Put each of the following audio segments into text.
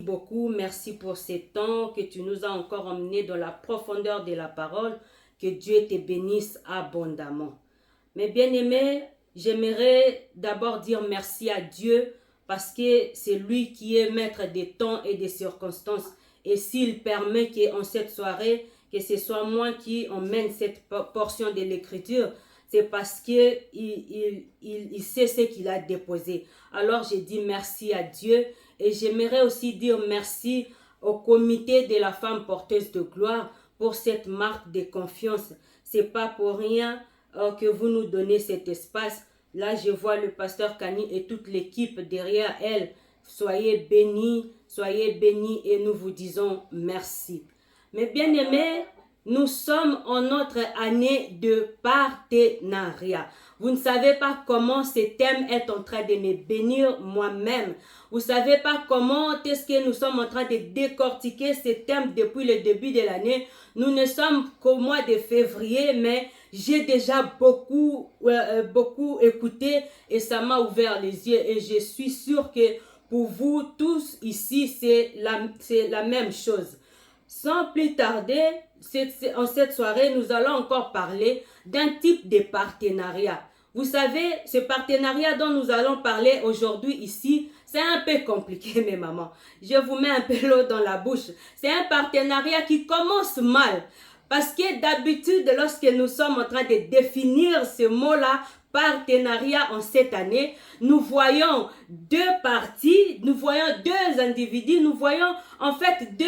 Beaucoup, merci pour ces temps que tu nous as encore emmenés dans la profondeur de la parole. Que Dieu te bénisse abondamment. Mais bien-aimés, j'aimerais d'abord dire merci à Dieu parce que c'est lui qui est maître des temps et des circonstances. Et s'il permet qu'en cette soirée, que ce soit moi qui emmène cette portion de l'écriture, c'est parce qu'il il sait ce qu'il a déposé. Alors j'ai dit merci à Dieu et j'aimerais aussi dire merci au comité de la femme porteuse de gloire pour cette marque de confiance. C'est pas pour rien que vous nous donnez cet espace. Là, je vois le pasteur Kani et toute l'équipe derrière elle. Soyez bénis et nous vous disons merci. Mais bien aimés, nous sommes en notre année de partenariat. Vous ne savez pas comment ce thème est en train de me bénir moi-même. Vous ne savez pas comment est-ce que nous sommes en train de décortiquer ce thème depuis le début de l'année. Nous ne sommes qu'au mois de février, mais j'ai déjà beaucoup écouté et ça m'a ouvert les yeux. Et je suis sûre que pour vous tous ici, c'est la même chose. Sans plus tarder, en cette soirée, nous allons encore parler d'un type de partenariat. Vous savez, ce partenariat dont nous allons parler aujourd'hui ici, c'est un peu compliqué, mes mamans. Je vous mets un peu l'eau dans la bouche. C'est un partenariat qui commence mal. Parce que d'habitude, lorsque nous sommes en train de définir ce mot-là, partenariat en cette année, nous voyons deux parties, nous voyons deux individus, nous voyons en fait deux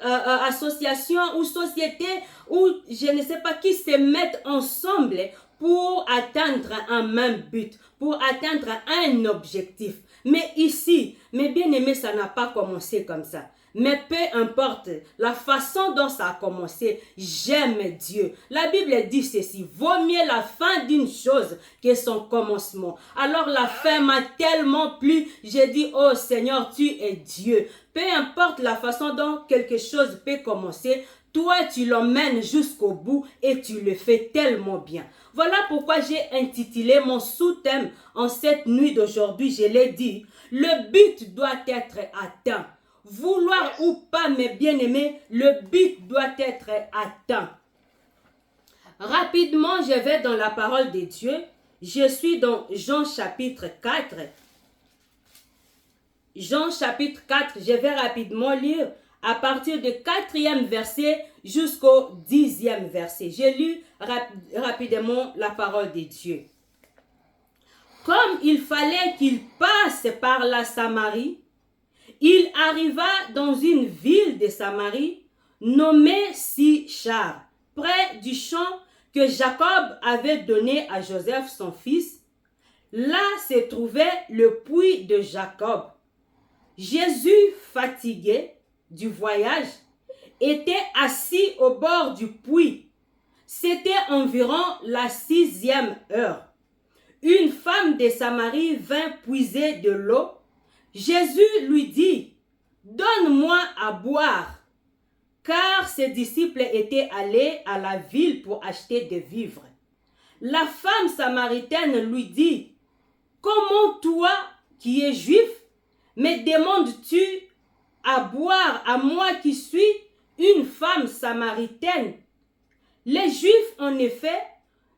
associations ou sociétés ou je ne sais pas qui se mettent ensemble pour atteindre un même but, pour atteindre un objectif. Mais ici, mes bien-aimés, ça n'a pas commencé comme ça. Mais peu importe la façon dont ça a commencé, j'aime Dieu. La Bible dit ceci, vaut mieux la fin d'une chose que son commencement. Alors la fin m'a tellement plu, j'ai dit, oh Seigneur, tu es Dieu. Peu importe la façon dont quelque chose peut commencer, toi, tu l'emmènes jusqu'au bout et tu le fais tellement bien. Voilà pourquoi j'ai intitulé mon sous-thème en cette nuit d'aujourd'hui, je l'ai dit, le but doit être atteint. Vouloir ou pas, mes bien-aimés, le but doit être atteint. Rapidement, je vais dans la parole de Dieu. Je suis dans Jean chapitre 4. Jean chapitre 4, je vais rapidement lire à partir du 4e verset jusqu'au 10e verset. J'ai lu rapidement la parole de Dieu. Comme il fallait qu'il passe par la Samarie, il arriva dans une ville de Samarie nommée Sichar, près du champ que Jacob avait donné à Joseph son fils. Là se trouvait le puits de Jacob. Jésus, fatigué du voyage, était assis au bord du puits. C'était environ la 6e heure. Une femme de Samarie vint puiser de l'eau. Jésus lui dit, « Donne-moi à boire. » Car ses disciples étaient allés à la ville pour acheter des vivres. La femme samaritaine lui dit, « Comment toi, qui es juif, me demandes-tu à boire à moi qui suis une femme samaritaine? » Les Juifs, en effet,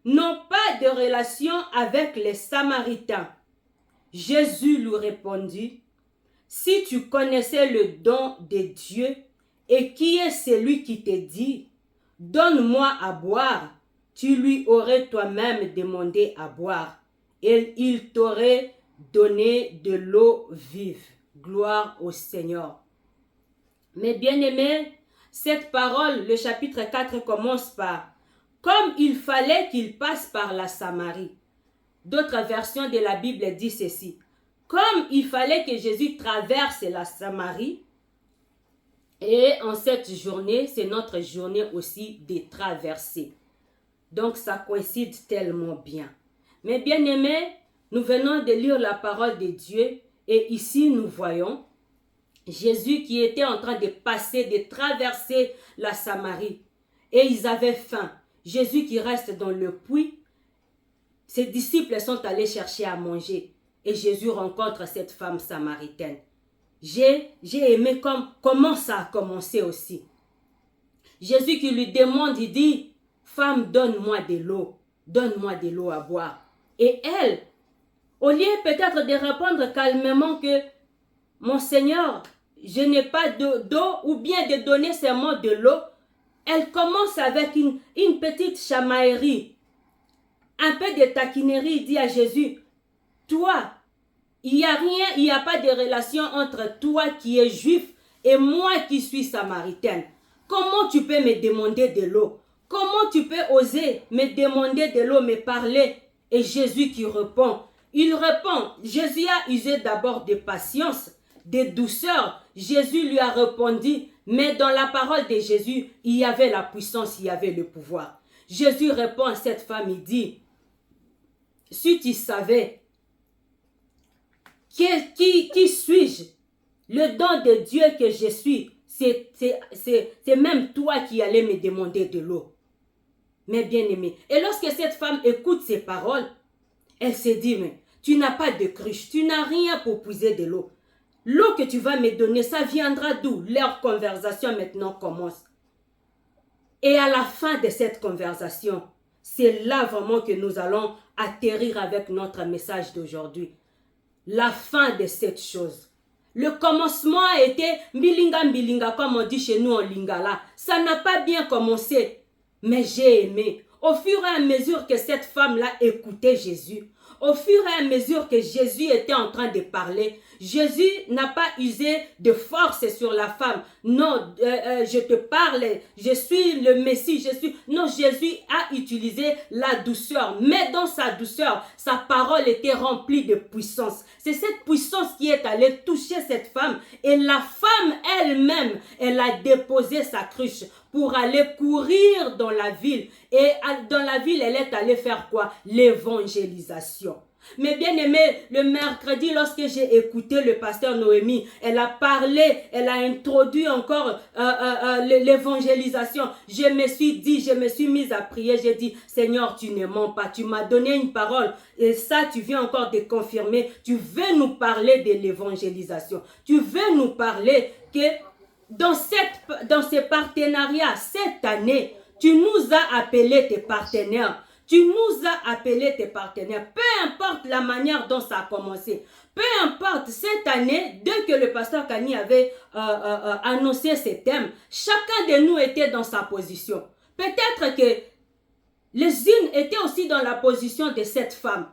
n'ont pas de relation avec les Samaritains. Jésus lui répondit, « Si tu connaissais le don de Dieu et qui est celui qui te dit, « Donne-moi à boire », tu lui aurais toi-même demandé à boire et il t'aurait donné de l'eau vive. Gloire au Seigneur. Mes bien-aimés, cette parole, le chapitre 4 commence par « Comme il fallait qu'il passe par la Samarie ». D'autres versions de la Bible disent ceci. Comme il fallait que Jésus traverse la Samarie, et en cette journée, c'est notre journée aussi de traverser. Donc ça coïncide tellement bien. Mais bien aimés, nous venons de lire la parole de Dieu et ici nous voyons Jésus qui était en train de passer, de traverser la Samarie. Et ils avaient faim. Jésus qui reste dans le puits, ses disciples sont allés chercher à manger. Et Jésus rencontre cette femme samaritaine. j'ai aimé comment ça a commencé aussi. Jésus qui lui demande, il dit, femme, donne-moi de l'eau à boire. Et elle, au lieu peut-être de répondre calmement que, mon Seigneur, je n'ai pas d'eau, ou bien de donner seulement de l'eau, elle commence avec une petite chamaillerie, un peu de taquinerie, dit à Jésus, toi, il n'y a rien, il n'y a pas de relation entre toi qui es juif et moi qui suis samaritaine. Comment tu peux me demander de l'eau? Comment tu peux oser me demander de l'eau, me parler? Et Jésus qui répond, Jésus a usé d'abord de patience, de douceur. Jésus lui a répondu, mais dans la parole de Jésus, il y avait la puissance, il y avait le pouvoir. Jésus répond à cette femme, il dit, si tu savais, qui suis-je? Le don de Dieu que je suis, c'est même toi qui allais me demander de l'eau. Mais bien aimé, et lorsque cette femme écoute ces paroles, elle se dit, mais tu n'as pas de cruche, tu n'as rien pour puiser de l'eau. L'eau que tu vas me donner, ça viendra d'où? Leur conversation maintenant commence. Et à la fin de cette conversation, c'est là vraiment que nous allons atterrir avec notre message d'aujourd'hui. La fin de cette chose. Le commencement a été mbilinga, comme on dit chez nous en lingala. Ça n'a pas bien commencé, mais j'ai aimé. Au fur et à mesure que cette femme-là écoutait Jésus, au fur et à mesure que Jésus était en train de parler, Jésus n'a pas usé de force sur la femme. Non, je te parle, je suis le Messie, Non, Jésus a utilisé la douceur. Mais dans sa douceur, sa parole était remplie de puissance. C'est cette puissance qui est allée toucher cette femme. Et la femme elle-même, elle a déposé sa cruche pour aller courir dans la ville. Et dans la ville, elle est allée faire quoi? L'évangélisation. Mais bien aimé, le mercredi, lorsque j'ai écouté le pasteur Noémie, elle a parlé, elle a introduit encore l'évangélisation. Je me suis mise à prier, j'ai dit, Seigneur, tu ne mens pas, tu m'as donné une parole et ça, tu viens encore de confirmer, tu veux nous parler de l'évangélisation, tu veux nous parler que dans ces partenariats, cette année, tu nous as appelés tes partenaires. Tu nous as appelés tes partenaires. Peu importe la manière dont ça a commencé. Peu importe, cette année, dès que le pasteur Kani avait annoncé ces thèmes, chacun de nous était dans sa position. Peut-être que les unes étaient aussi dans la position de cette femme.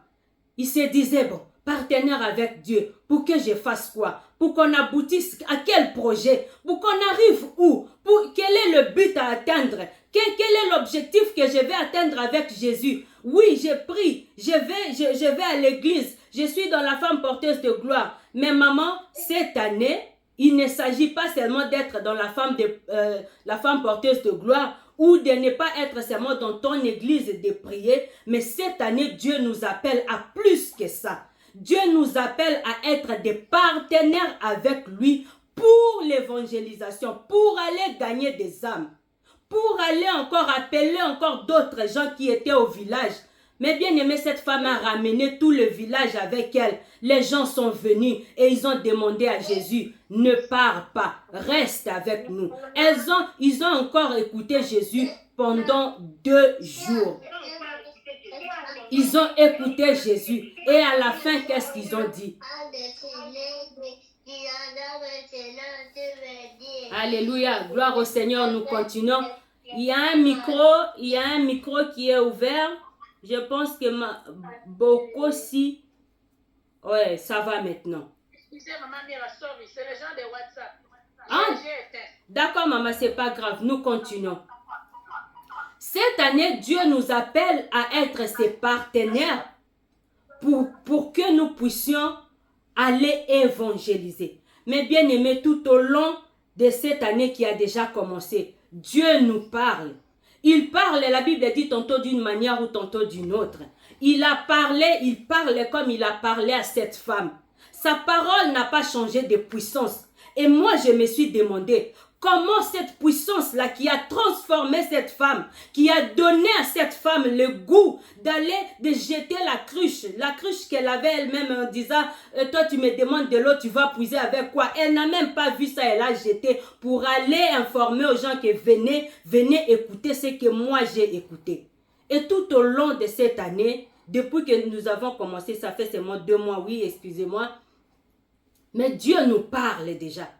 Ils se disaient, bon, partenaire avec Dieu, pour que je fasse quoi? Pour qu'on aboutisse à quel projet? Pour qu'on arrive où? Quel est le but à atteindre? Quel est l'objectif que je vais atteindre avec Jésus? Oui, j'ai pris, je vais à l'église, je suis dans la femme porteuse de gloire. Mais maman, cette année, il ne s'agit pas seulement d'être dans la femme porteuse de gloire ou de ne pas être seulement dans ton église et de prier. Mais cette année, Dieu nous appelle à plus que ça. Dieu nous appelle à être des partenaires avec lui pour l'évangélisation, pour aller gagner des âmes, pour aller encore appeler encore d'autres gens qui étaient au village. Mais bien aimé, cette femme a ramené tout le village avec elle. Les gens sont venus et ils ont demandé à Jésus, ne pars pas, reste avec nous. Ils ont encore écouté Jésus pendant 2 jours. Ils ont écouté Jésus et à la fin, qu'est-ce qu'ils ont dit? Alléluia, gloire au Seigneur, nous continuons. Il y a un micro qui est ouvert. Je pense que beaucoup si. Ouais, ça va maintenant. Excusez maman, c'est les gens de WhatsApp. Ah, d'accord maman, c'est pas grave, nous continuons. Cette année, Dieu nous appelle à être ses partenaires pour que nous puissions aller évangéliser. Mais bien aimé, tout au long de cette année qui a déjà commencé, Dieu nous parle. Il parle, la Bible dit tantôt d'une manière ou tantôt d'une autre. Il parle comme il a parlé à cette femme. Sa parole n'a pas changé de puissance. Et moi, je me suis demandé, Comment cette puissance-là qui a transformé cette femme, qui a donné à cette femme le goût d'aller, de jeter la cruche qu'elle avait elle-même en disant, toi tu me demandes de l'eau, tu vas puiser avec quoi? Elle n'a même pas vu ça, elle a jeté pour aller informer aux gens que venez écouter ce que moi j'ai écouté. Et tout au long de cette année, depuis que nous avons commencé, ça fait seulement 2 mois, oui, excusez-moi, mais Dieu nous parle déjà.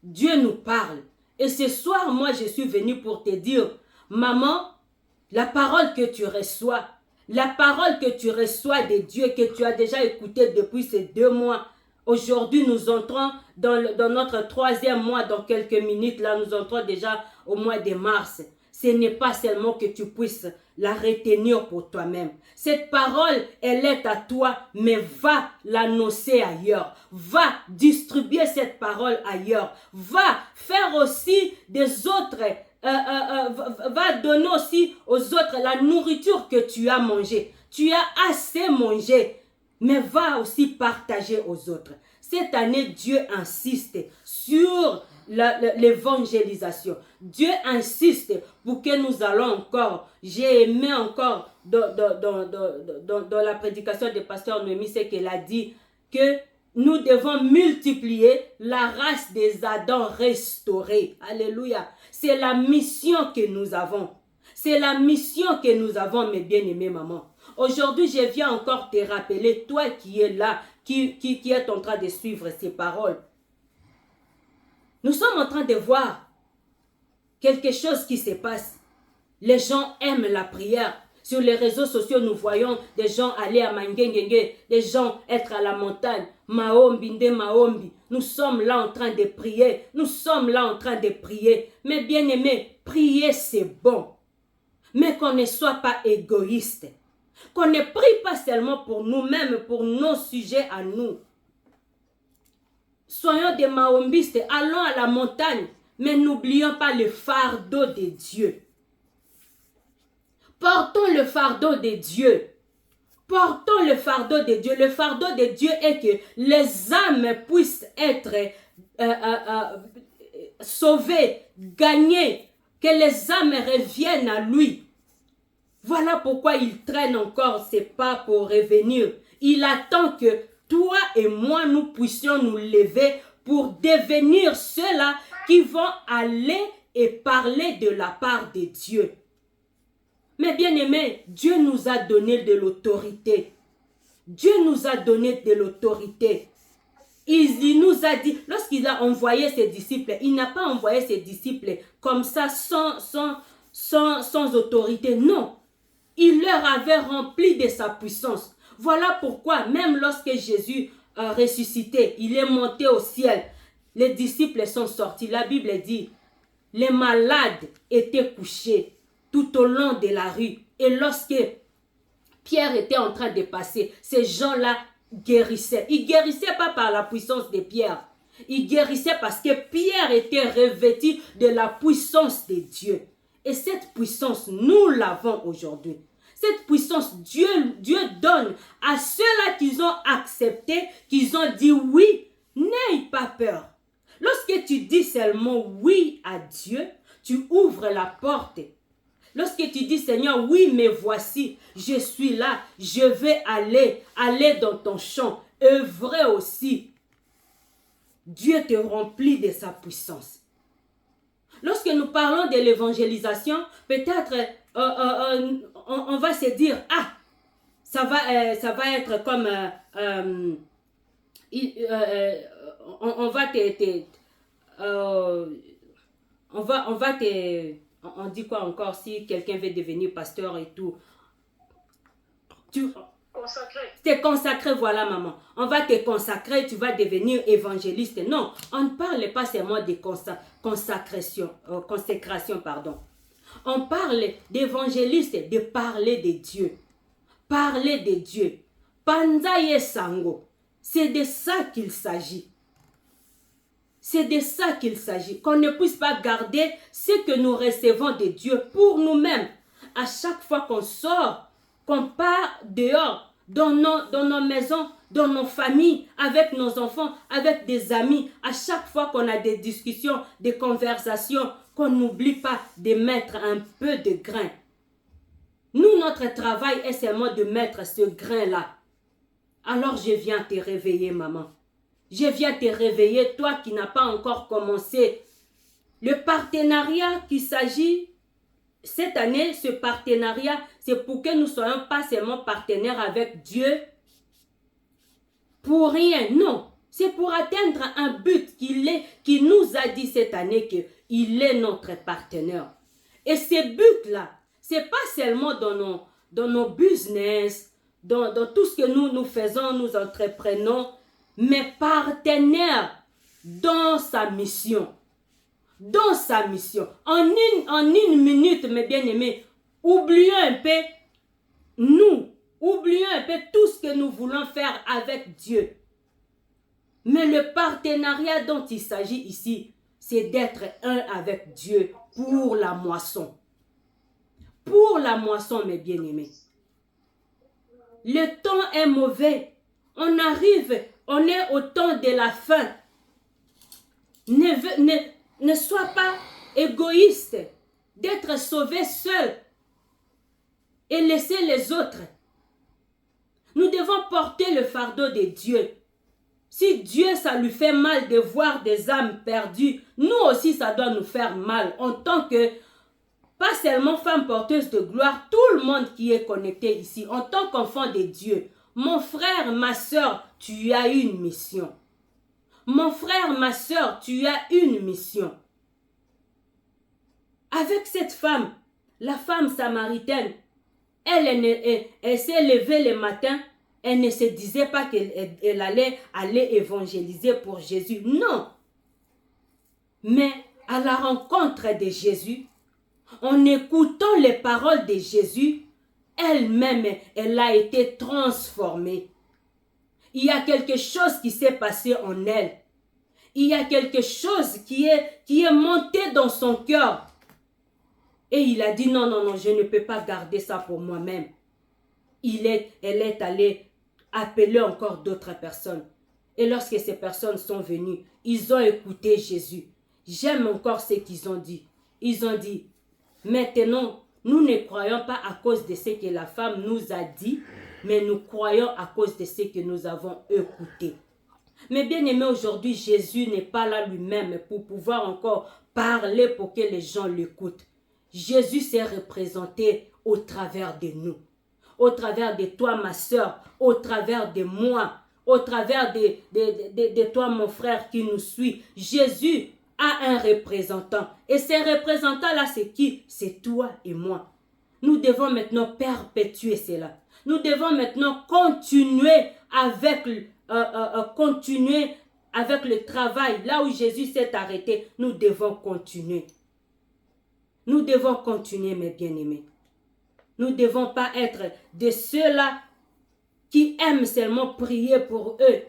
Dieu nous parle. Et ce soir, moi, je suis venue pour te dire, maman, la parole que tu reçois, la parole que tu reçois de Dieu, que tu as déjà écoutée depuis ces 2 mois, aujourd'hui, nous entrons dans notre 3e mois, dans quelques minutes, là, nous entrons déjà au mois de mars. Ce n'est pas seulement que tu puisses la retenir pour toi-même. Cette parole, elle est à toi, mais va l'annoncer ailleurs. Va distribuer cette parole ailleurs. Va faire aussi des autres, va donner aussi aux autres la nourriture que tu as mangée. Tu as assez mangé, mais va aussi partager aux autres. Cette année, Dieu insiste sur l'évangélisation. Dieu insiste pour que nous allons encore, j'ai aimé encore dans la prédication de pasteur Noémie, c'est qu'elle a dit que nous devons multiplier la race des Adams restaurés. Alléluia. C'est la mission que nous avons. C'est la mission que nous avons, mes bien-aimés mamans. Aujourd'hui, je viens encore te rappeler, toi qui es là, qui est en train de suivre ces paroles. Nous sommes en train de voir quelque chose qui se passe. Les gens aiment la prière. Sur les réseaux sociaux, nous voyons des gens aller à Mangengenge, des gens être à la montagne. Maombi, nde Maombi. Nous sommes là en train de prier. Nous sommes là en train de prier. Mais bien aimé, prier c'est bon. Mais qu'on ne soit pas égoïste. Qu'on ne prie pas seulement pour nous-mêmes, pour nos sujets à nous. Soyons des mahombistes, allons à la montagne, mais n'oublions pas le fardeau de Dieu. Portons le fardeau de Dieu. Portons le fardeau de Dieu. Le fardeau de Dieu est que les âmes puissent être sauvées, gagnées, que les âmes reviennent à lui. Voilà pourquoi il traîne encore ses pas pour revenir. Il attend que toi et moi, nous puissions nous lever pour devenir ceux-là qui vont aller et parler de la part de Dieu. Mais bien aimé, Dieu nous a donné de l'autorité. Dieu nous a donné de l'autorité. Il nous a dit, lorsqu'il a envoyé ses disciples, il n'a pas envoyé ses disciples comme ça sans autorité. Non, il leur avait rempli de sa puissance. Voilà pourquoi, même lorsque Jésus a ressuscité, il est monté au ciel, les disciples sont sortis. La Bible dit, les malades étaient couchés tout au long de la rue. Et lorsque Pierre était en train de passer, ces gens-là guérissaient. Ils ne guérissaient pas par la puissance de Pierre. Ils guérissaient parce que Pierre était revêtu de la puissance de Dieu. Et cette puissance, nous l'avons aujourd'hui. Cette puissance, Dieu donne à ceux-là qui ont accepté, qui ont dit oui, n'aie pas peur. Lorsque tu dis seulement oui à Dieu, tu ouvres la porte. Lorsque tu dis Seigneur, oui, mais voici, je suis là, je vais aller dans ton champ, œuvrer aussi. Dieu te remplit de sa puissance. Lorsque nous parlons de l'évangélisation, peut-être on va se dire, ah, ça va être comme, on dit quoi encore si quelqu'un veut devenir pasteur et tout. T'es consacré, voilà maman. On va te consacrer, tu vas devenir évangéliste. Non, on ne parle pas seulement de consécration, pardon. On parle d'évangéliste, de parler de Dieu. Parler de Dieu. Panzaye sango. C'est de ça qu'il s'agit. C'est de ça qu'il s'agit. Qu'on ne puisse pas garder ce que nous recevons de Dieu pour nous-mêmes. À chaque fois qu'on sort, qu'on part dehors, dans nos maisons, dans nos familles, avec nos enfants, avec des amis, à chaque fois qu'on a des discussions, des conversations, qu'on n'oublie pas de mettre un peu de grain. Nous, notre travail est seulement de mettre ce grain-là. Alors je viens te réveiller, maman. Je viens te réveiller, toi qui n'as pas encore commencé. Le partenariat qu'il s'agit, cette année, ce partenariat, c'est pour que nous ne soyons pas seulement partenaires avec Dieu pour rien, non. C'est pour atteindre un but qui nous a dit cette année qu'il est notre partenaire. Et ces buts-là, ce n'est pas seulement dans nos business, dans tout ce que nous faisons, nous entreprenons, mais partenaire dans sa mission. Dans sa mission. En une minute, mes bien-aimés, oublions un peu tout ce que nous voulons faire avec Dieu. Mais le partenariat dont il s'agit ici, c'est d'être un avec Dieu pour la moisson. Pour la moisson, mes bien-aimés. Le temps est mauvais. On est au temps de la fin. Ne sois pas égoïste d'être sauvé seul et laisser les autres. Nous devons porter le fardeau de Dieu. Si Dieu, ça lui fait mal de voir des âmes perdues, nous aussi, ça doit nous faire mal. En tant que, pas seulement femme porteuse de gloire, tout le monde qui est connecté ici, en tant qu'enfant de Dieu, mon frère, ma soeur, tu as une mission. Mon frère, ma soeur, tu as une mission. Avec cette femme, la femme samaritaine, elle s'est levée le matin, elle ne se disait pas qu'elle allait aller évangéliser pour Jésus. Non. Mais à la rencontre de Jésus, en écoutant les paroles de Jésus, elle-même, elle a été transformée. Il y a quelque chose qui s'est passé en elle. Il y a quelque chose qui est monté dans son cœur. Et il a dit non, non, non, je ne peux pas garder ça pour moi-même. Elle est allée appeler encore d'autres personnes. Et lorsque ces personnes sont venues, ils ont écouté Jésus. J'aime encore ce qu'ils ont dit. Ils ont dit, maintenant, nous ne croyons pas à cause de ce que la femme nous a dit, mais nous croyons à cause de ce que nous avons écouté. Mais bien aimé, aujourd'hui, Jésus n'est pas là lui-même pour pouvoir encore parler pour que les gens l'écoutent. Jésus s'est représenté au travers de nous, au travers de toi, ma soeur, au travers de moi, au travers de toi, mon frère qui nous suit. Jésus a un représentant. Et ces représentants-là, c'est qui? C'est toi et moi. Nous devons maintenant perpétuer cela. Nous devons maintenant continuer avec le travail. Là où Jésus s'est arrêté, nous devons continuer. Nous devons continuer, mes bien-aimés. Nous ne devons pas être de ceux-là qui aiment seulement prier pour eux.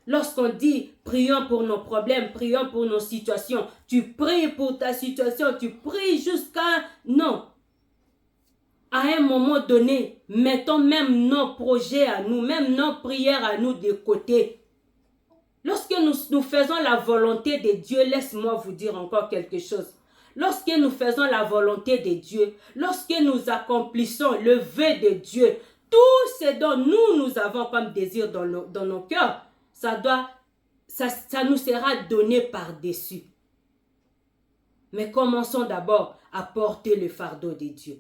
Lorsqu'on dit prions pour nos problèmes, prions pour nos situations, tu pries pour ta situation, tu pries jusqu'à... Non. À un moment donné, mettons même nos projets à nous, même nos prières à nous de côté. Lorsque nous faisons la volonté de Dieu, laisse-moi vous dire encore quelque chose. Lorsque nous faisons la volonté de Dieu, lorsque nous accomplissons le vœu de Dieu, tout ce dont nous avons comme désir dans nos cœurs, ça nous sera donné par-dessus. Mais commençons d'abord à porter le fardeau de Dieu.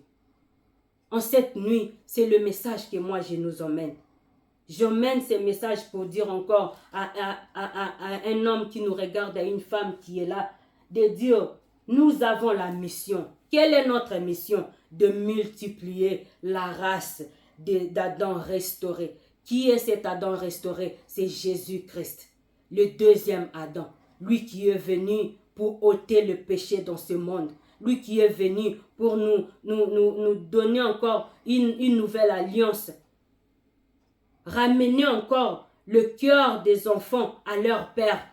En cette nuit, c'est le message que moi je nous emmène. J'emmène ce message pour dire encore à un homme qui nous regarde, à une femme qui est là, de dire, nous avons la mission. Quelle est notre mission? De multiplier la race d'Adam restauré. Qui est cet Adam restauré? C'est Jésus-Christ, le deuxième Adam. Lui qui est venu pour ôter le péché dans ce monde. Lui qui est venu pour nous donner encore une nouvelle alliance. Ramener encore le cœur des enfants à leur père.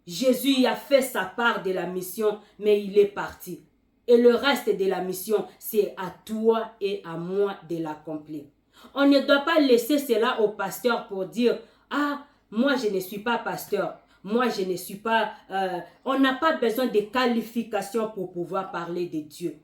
Jésus a fait sa part de la mission, mais il est parti. Et le reste de la mission, c'est à toi et à moi de l'accomplir. On ne doit pas laisser cela au pasteur pour dire, ah, moi je ne suis pas pasteur. Moi je ne suis pas... on n'a pas besoin de qualifications pour pouvoir parler de Dieu.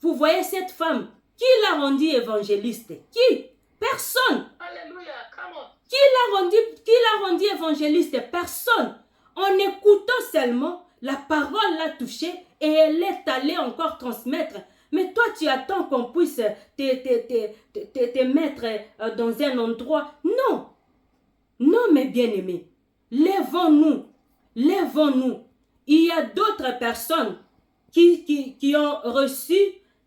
Vous voyez cette femme, qui l'a rendue évangéliste? Qui? Personne. Alléluia. Come on. Qui l'a rendu évangéliste? Personne. En écoutant seulement, la parole l'a touchée et elle est allée encore transmettre. Mais toi, tu attends qu'on puisse te mettre dans un endroit. Non. Non, mes bien-aimés. Lèvons-nous. Lèvons-nous. Il y a d'autres personnes qui ont reçu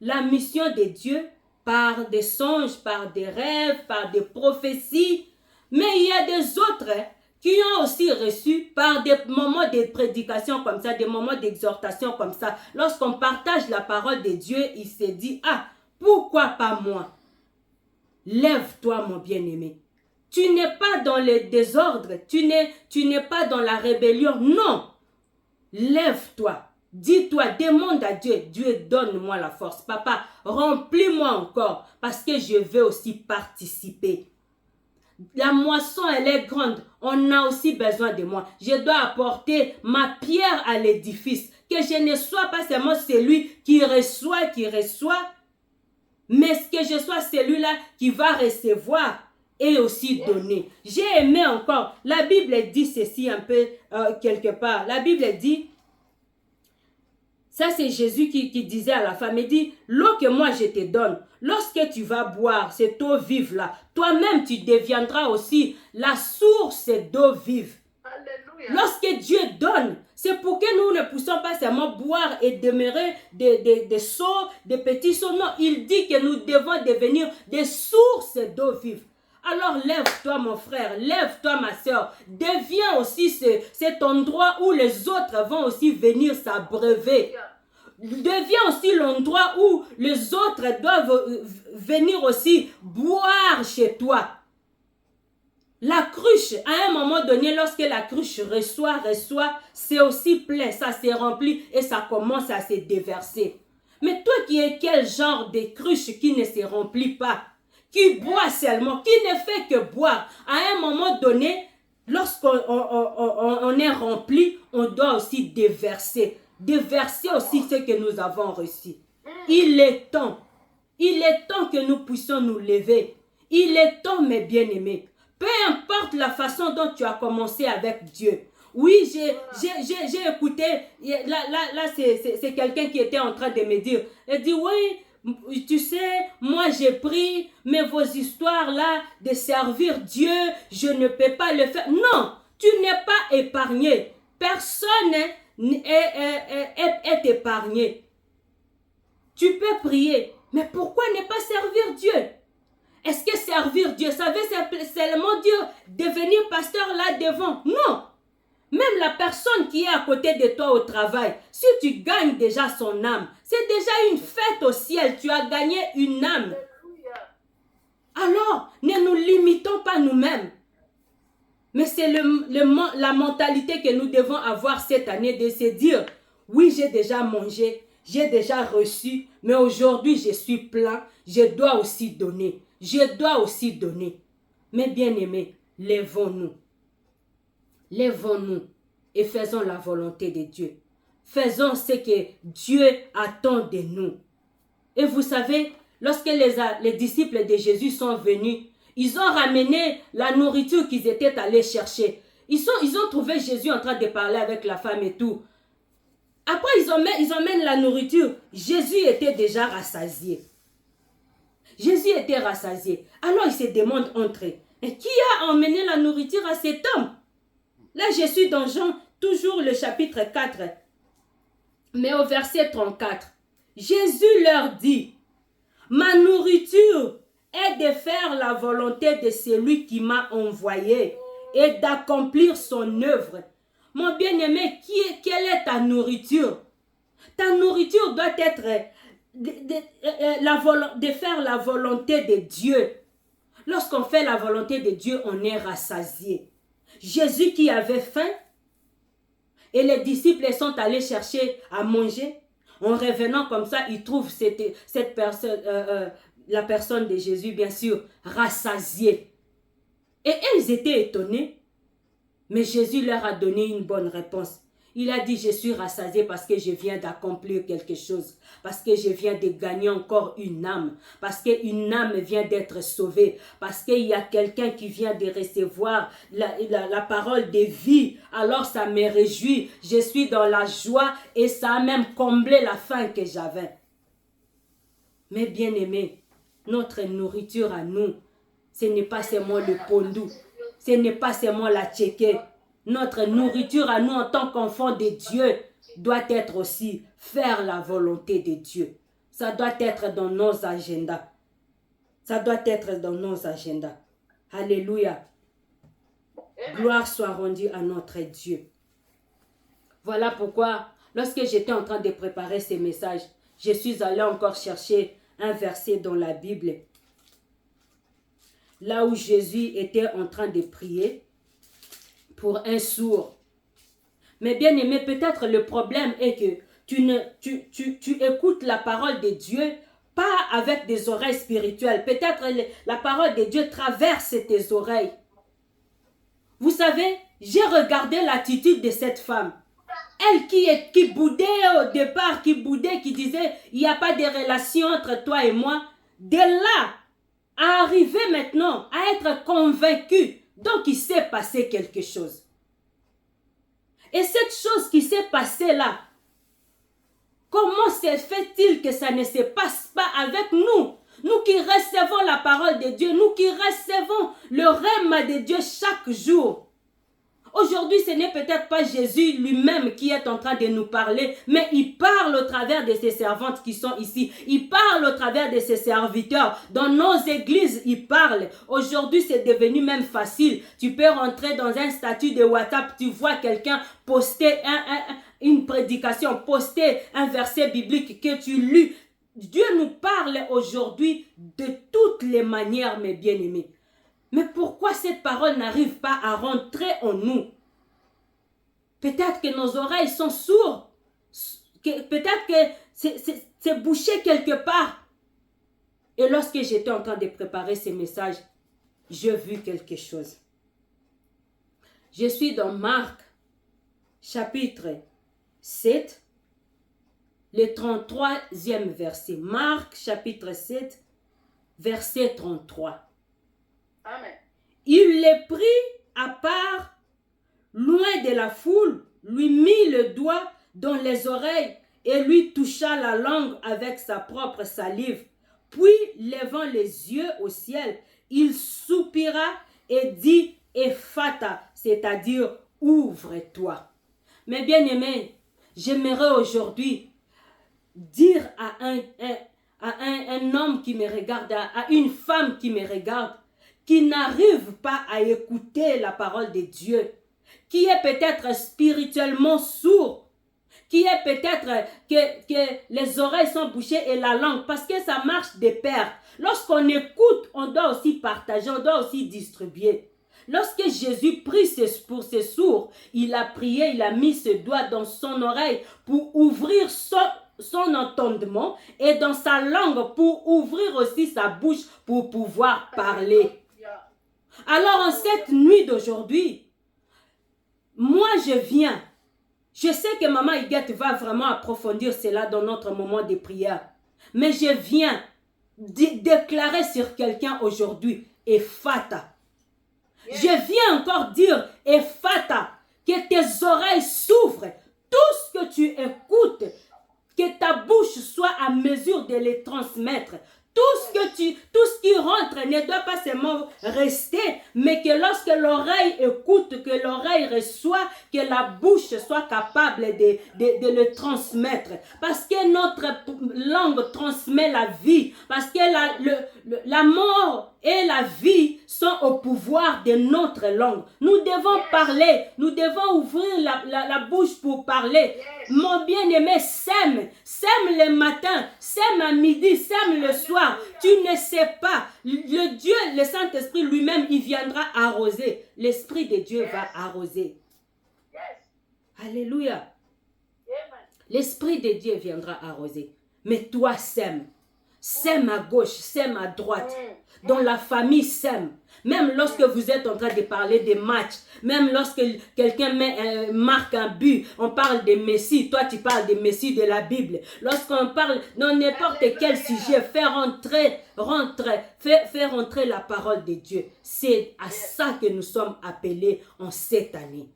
la mission de Dieu par des songes, par des rêves, par des prophéties. Mais il y a des autres qui ont aussi reçu par des moments de prédication comme ça, des moments d'exhortation comme ça. Lorsqu'on partage la parole de Dieu, il se dit, ah, pourquoi pas moi? Lève-toi, mon bien-aimé. Tu n'es pas dans le désordre, tu n'es pas dans la rébellion, non. Lève-toi. Dis-toi, demande à Dieu, Dieu donne-moi la force. Papa, remplis-moi encore parce que je veux aussi participer. La moisson, elle est grande. On a aussi besoin de moi. Je dois apporter ma pierre à l'édifice. Que je ne sois pas seulement celui qui reçoit, mais que je sois celui-là qui va recevoir et aussi donner. J'ai aimé encore. La Bible dit ceci un peu quelque part. La Bible dit, ça c'est Jésus qui disait à la femme, il dit, l'eau que moi je te donne, lorsque tu vas boire cette eau vive là, toi-même tu deviendras aussi la source d'eau vive. Alléluia. Lorsque Dieu donne, c'est pour que nous ne puissions pas seulement boire et demeurer des seaux, des petits seaux. Non, il dit que nous devons devenir des sources d'eau vive. Alors lève-toi mon frère, lève-toi ma soeur, deviens aussi cet endroit où les autres vont aussi venir s'abreuver. Deviens aussi l'endroit où les autres doivent venir aussi boire chez toi. La cruche, à un moment donné, lorsque la cruche reçoit, c'est aussi plein, ça se remplit et ça commence à se déverser. Mais toi qui es quel genre de cruche qui ne se remplit pas? Qui boit seulement, qui ne fait que boire. À un moment donné, lorsqu'on est rempli, on doit aussi déverser. Déverser aussi ce que nous avons reçu. Il est temps que nous puissions nous lever. Il est temps, mes bien-aimés. Peu importe la façon dont tu as commencé avec Dieu. Oui, j'ai écouté, là c'est quelqu'un qui était en train de me dire, il dit, oui, tu sais, moi j'ai pris, mais vos histoires là de servir Dieu, je ne peux pas le faire. Non, tu n'es pas épargné. Personne est épargné. Tu peux prier, mais pourquoi ne pas servir Dieu? Est-ce que servir Dieu, ça veut seulement dire devenir pasteur là devant? Non. Même la personne qui est à côté de toi au travail, si tu gagnes déjà son âme, c'est déjà une fête au ciel, tu as gagné une âme. Alors, ne nous limitons pas nous-mêmes. Mais c'est la mentalité que nous devons avoir cette année de se dire, oui, j'ai déjà mangé, j'ai déjà reçu, mais aujourd'hui je suis plein, je dois aussi donner. Je dois aussi donner. Mais bien-aimés, lèvons-nous. Lèvons-nous et faisons la volonté de Dieu. Faisons ce que Dieu attend de nous. Et vous savez, lorsque les disciples de Jésus sont venus, ils ont ramené la nourriture qu'ils étaient allés chercher. Ils ont trouvé Jésus en train de parler avec la femme et tout. Après, ils emmènent la nourriture. Jésus était déjà rassasié. Jésus était rassasié. Alors il se demande entre eux, et qui a emmené la nourriture à cet homme? Là, je suis dans Jean, toujours le chapitre 4. Mais au verset 34, Jésus leur dit, ma nourriture est de faire la volonté de celui qui m'a envoyé et d'accomplir son œuvre. Mon bien-aimé, quelle est ta nourriture? Ta nourriture doit être de faire la volonté de Dieu. Lorsqu'on fait la volonté de Dieu, on est rassasié. Jésus qui avait faim et les disciples sont allés chercher à manger. En revenant comme ça, ils trouvent cette personne, la personne de Jésus, bien sûr, rassasiés. Et ils étaient étonnés. Mais Jésus leur a donné une bonne réponse. Il a dit, je suis rassasié parce que je viens d'accomplir quelque chose. Parce que je viens de gagner encore une âme. Parce qu'une âme vient d'être sauvée. Parce qu'il y a quelqu'un qui vient de recevoir la parole de vie. Alors ça me réjouit. Je suis dans la joie et ça a même comblé la faim que j'avais. Mais bien aimé, notre nourriture à nous, ce n'est pas seulement le pondou. Ce n'est pas seulement la tchéké. Notre nourriture à nous en tant qu'enfants de Dieu doit être aussi faire la volonté de Dieu. Ça doit être dans nos agendas. Ça doit être dans nos agendas. Alléluia. Gloire soit rendue à notre Dieu. Voilà pourquoi, lorsque j'étais en train de préparer ces messages, je suis allée encore chercher un verset dans la Bible. Là où Jésus était en train de prier pour un sourd. Mais bien aimé, peut-être le problème est que tu écoutes la parole de Dieu pas avec des oreilles spirituelles. Peut-être la parole de Dieu traverse tes oreilles. Vous savez, j'ai regardé l'attitude de cette femme. Elle qui boudait au départ, qui disait, il n'y a pas de relation entre toi et moi. De là à arriver maintenant à être convaincue. Donc il s'est passé quelque chose. Et cette chose qui s'est passée là, comment se fait-il que ça ne se passe pas avec nous? Nous qui recevons la parole de Dieu, nous qui recevons le rêve de Dieu chaque jour. Aujourd'hui, ce n'est peut-être pas Jésus lui-même qui est en train de nous parler, mais il parle au travers de ses servantes qui sont ici. Il parle au travers de ses serviteurs. Dans nos églises, il parle. Aujourd'hui, c'est devenu même facile. Tu peux rentrer dans un statut de WhatsApp, tu vois quelqu'un poster une prédication, poster un verset biblique que tu lis. Dieu nous parle aujourd'hui de toutes les manières, mes bien-aimés. Mais pourquoi cette parole n'arrive pas à rentrer en nous? Peut-être que nos oreilles sont sourdes. Peut-être que c'est bouché quelque part. Et lorsque j'étais en train de préparer ces messages, j'ai vu quelque chose. Je suis dans Marc, chapitre 7, le 33e verset. Marc, chapitre 7, verset 33. Amen. Il les prit à part, loin de la foule, lui mit le doigt dans les oreilles et lui toucha la langue avec sa propre salive. Puis, levant les yeux au ciel, il soupira et dit « Ephata », c'est-à-dire « ouvre-toi ». Mais bien aimé, j'aimerais aujourd'hui dire à un homme qui me regarde, à une femme qui me regarde, qui n'arrive pas à écouter la parole de Dieu, qui est peut-être spirituellement sourd, qui est peut-être que les oreilles sont bouchées et la langue, parce que ça marche de pair. Lorsqu'on écoute, on doit aussi partager, on doit aussi distribuer. Lorsque Jésus prie pour ses sourds, il a prié, il a mis ses doigts dans son oreille pour ouvrir son entendement et dans sa langue pour ouvrir aussi sa bouche pour pouvoir parler. Alors en cette nuit d'aujourd'hui, moi je viens. Je sais que Maman Iguette va vraiment approfondir cela dans notre moment de prière. Mais je viens déclarer sur quelqu'un aujourd'hui, Ephata. Je viens encore dire, Ephata, que tes oreilles s'ouvrent. Tout ce que tu écoutes, que ta bouche soit à mesure de les transmettre. Tout ce qui rentre ne doit pas seulement rester, mais que lorsque l'oreille écoute, que l'oreille reçoit, que la bouche soit capable de le transmettre. Parce que notre langue transmet la vie. Parce que la mort et la vie sont au pouvoir de notre langue. Nous devons parler, nous devons ouvrir la bouche pour parler. Mon bien-aimé, sème le matin, sème à midi, sème le soir. Tu ne sais pas, le Dieu, le Saint-Esprit lui-même, il viendra arroser. L'Esprit de Dieu va arroser. Alléluia. L'Esprit de Dieu viendra arroser. Mais toi, sème. sème à gauche, sème à droite. Dans la famille, sème. Même lorsque vous êtes en train de parler des matchs, même lorsque quelqu'un marque un but, on parle de Messi, toi tu parles de Messi de la Bible. Lorsqu'on parle dans n'importe quel sujet, faire rentrer la parole de Dieu. C'est à ça que nous sommes appelés en cette année.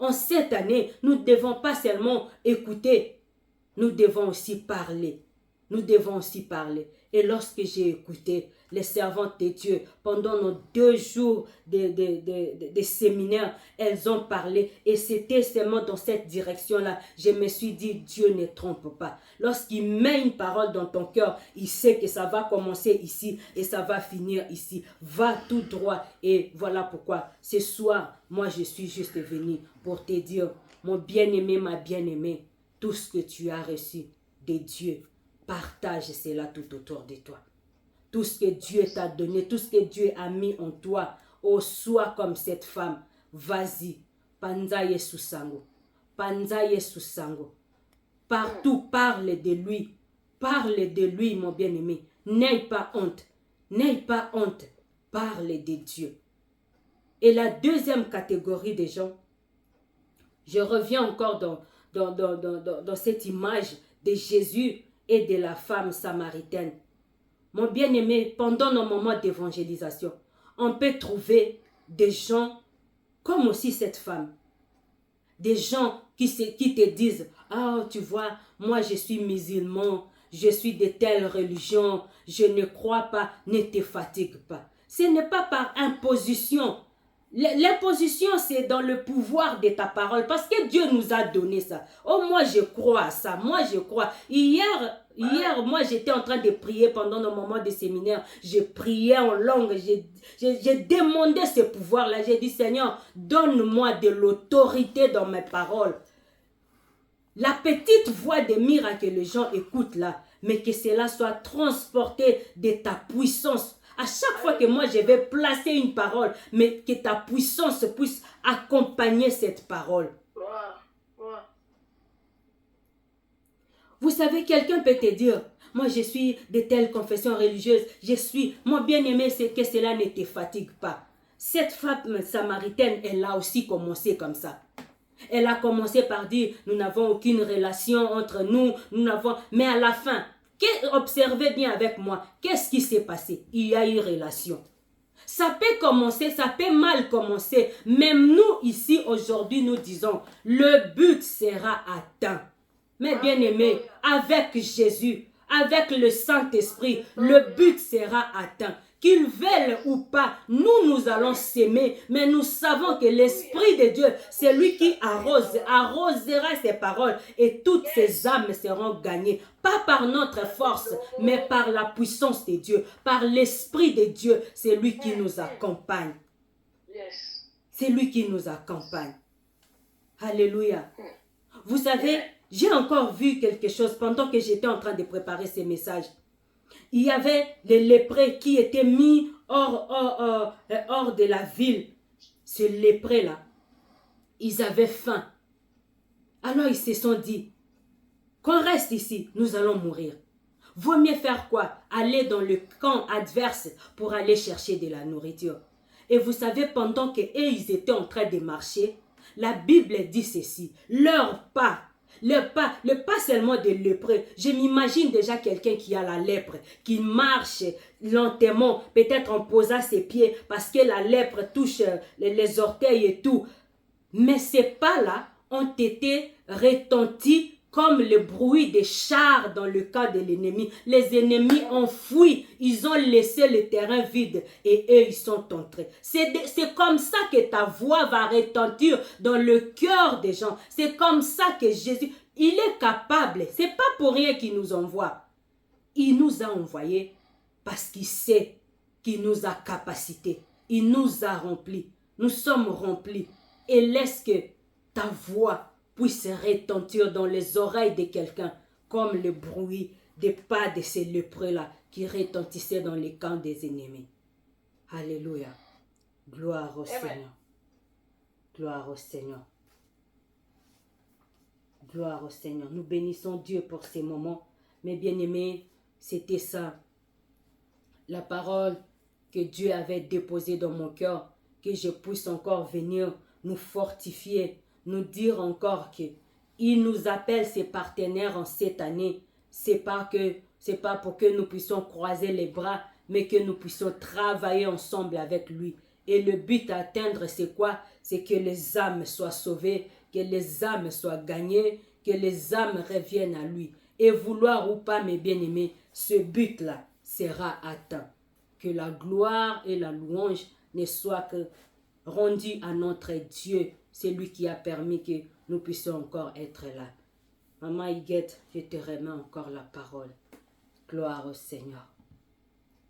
En cette année, nous ne devons pas seulement écouter, nous devons aussi parler. Nous devons aussi parler. Et lorsque j'ai écouté les servantes de Dieu, pendant nos 2 jours de séminaire, elles ont parlé. Et c'était seulement dans cette direction-là. Je me suis dit, Dieu ne trompe pas. Lorsqu'il met une parole dans ton cœur, il sait que ça va commencer ici et ça va finir ici. Va tout droit. Et voilà pourquoi ce soir, moi je suis juste venu pour te dire, mon bien-aimé, ma bien-aimée, tout ce que tu as reçu de Dieu, partage cela tout autour de toi. Tout ce que Dieu t'a donné, tout ce que Dieu a mis en toi, oh, sois comme cette femme. Vas-y, panzaye susango, panzaye susango. Partout, parle de lui. Parle de lui, mon bien-aimé. N'aie pas honte. N'aie pas honte. Parle de Dieu. Et la deuxième catégorie des gens, je reviens encore dans cette image de Jésus et de la femme samaritaine. Mon bien-aimé, pendant nos moments d'évangélisation, on peut trouver des gens comme aussi cette femme. Des gens qui te disent, ah, tu vois, moi je suis musulman, je suis de telle religion, je ne crois pas, ne te fatigue pas. Ce n'est pas par imposition. L'imposition, c'est dans le pouvoir de ta parole, parce que Dieu nous a donné ça. Oh, moi je crois à ça, moi je crois. Hier, moi j'étais en train de prier pendant nos moments de séminaire. Je priais en langue, j'ai demandé ce pouvoir-là. J'ai dit, Seigneur, donne-moi de l'autorité dans mes paroles. La petite voix de mire que les gens écoutent là, mais que cela soit transporté de ta puissance. À chaque fois que moi je vais placer une parole, mais que ta puissance puisse accompagner cette parole. Vous savez, quelqu'un peut te dire, moi je suis de telle confession religieuse, mon bien-aimé, c'est que cela ne te fatigue pas. Cette femme samaritaine, elle a aussi commencé comme ça. Elle a commencé par dire, nous n'avons aucune relation entre nous, mais à la fin, observez bien avec moi, qu'est-ce qui s'est passé? Il y a eu relation. Ça peut commencer, ça peut mal commencer. Même nous ici aujourd'hui, nous disons, le but sera atteint. Mais bien aimés, avec Jésus, avec le Saint-Esprit, le but sera atteint. Qu'ils veulent ou pas, nous allons s'aimer, mais nous savons que l'Esprit de Dieu, c'est lui qui arrosera ses paroles et toutes ces âmes seront gagnées. Pas par notre force, mais par la puissance de Dieu, par l'Esprit de Dieu, c'est lui qui nous accompagne. C'est lui qui nous accompagne. Alléluia. Vous savez, j'ai encore vu quelque chose pendant que j'étais en train de préparer ces messages. Il y avait les lépreux qui étaient mis hors de la ville. Ces lépreux-là, ils avaient faim. Alors ils se sont dit, qu'on reste ici, nous allons mourir. Vaut mieux faire quoi? Aller dans le camp adverse pour aller chercher de la nourriture. Et vous savez, pendant qu'ils étaient en train de marcher, la Bible dit ceci, leur pas, le pas seulement de lépreux. Je m'imagine déjà quelqu'un qui a la lèpre, qui marche lentement, peut-être en posant ses pieds, parce que la lèpre touche les orteils et tout. Mais ces pas-là ont été retentis comme le bruit des chars dans le cas de l'ennemi. Les ennemis ont fui, ils ont laissé le terrain vide et eux, ils sont entrés. C'est comme ça que ta voix va retentir dans le cœur des gens. C'est comme ça que Jésus, il est capable. C'est pas pour rien qu'il nous envoie. Il nous a envoyés parce qu'il sait qu'il nous a capacité. Il nous a remplis. Nous sommes remplis. Et laisse que ta voix puisse retentir dans les oreilles de quelqu'un comme le bruit des pas de ces lépreux-là qui retentissaient dans les camps des ennemis. Alléluia. Gloire au Seigneur. Gloire au Seigneur. Gloire au Seigneur. Nous bénissons Dieu pour ces moments. Mes bien-aimés, c'était ça, la parole que Dieu avait déposée dans mon cœur, que je puisse encore venir nous fortifier, nous dire encore que il nous appelle ses partenaires en cette année. C'est pas pour que nous puissions croiser les bras, mais que nous puissions travailler ensemble avec lui. Et le but à atteindre, c'est quoi? C'est que les âmes soient sauvées, que les âmes soient gagnées, que les âmes reviennent à lui. Et vouloir ou pas, mes bien-aimés, ce but-là sera atteint. Que la gloire et la louange ne soient que rendues à notre Dieu. C'est lui qui a permis que nous puissions encore être là. Maman Higuette, je te remets encore la parole. Gloire au Seigneur.